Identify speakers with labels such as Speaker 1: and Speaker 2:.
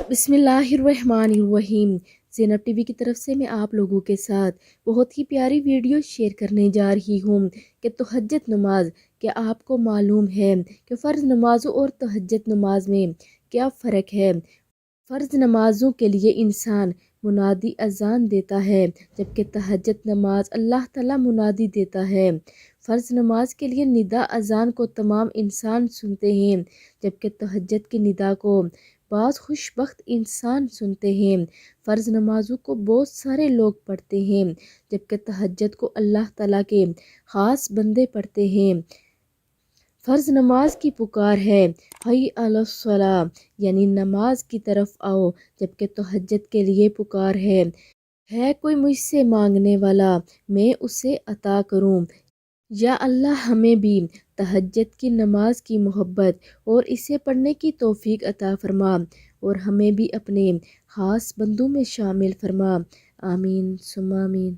Speaker 1: بسم اللہ الرحمن الرحیم۔ زینب ٹی وی کی طرف سے میں آپ لوگوں کے ساتھ بہت ہی پیاری ویڈیو شیئر کرنے جا رہی ہوں کہ تہجد نماز، کیا آپ کو معلوم ہے کہ فرض نمازوں اور تہجد نماز میں کیا فرق ہے؟ فرض نمازوں کے لیے انسان منادی اذان دیتا ہے، جبکہ تہجد نماز اللہ تعالیٰ منادی دیتا ہے۔ فرض نماز کے لیے ندا اذان کو تمام انسان سنتے ہیں، جبکہ تہجد کی ندا کو بعض خوش بخت انسان سنتے ہیں۔ فرض نمازوں کو بہت سارے لوگ پڑھتے ہیں، جبکہ تہجد کو اللہ تعالیٰ کے خاص بندے پڑھتے ہیں۔ فرض نماز کی پکار ہے حی علی الصلاۃ، یعنی نماز کی طرف آؤ، جبکہ تہجد کے لیے پکار ہے کوئی مجھ سے مانگنے والا میں اسے عطا کروں۔ یا اللہ ہمیں بھی تہجد کی نماز کی محبت اور اسے پڑھنے کی توفیق عطا فرما، اور ہمیں بھی اپنے خاص بندوں میں شامل فرما۔ آمین ثم آمین۔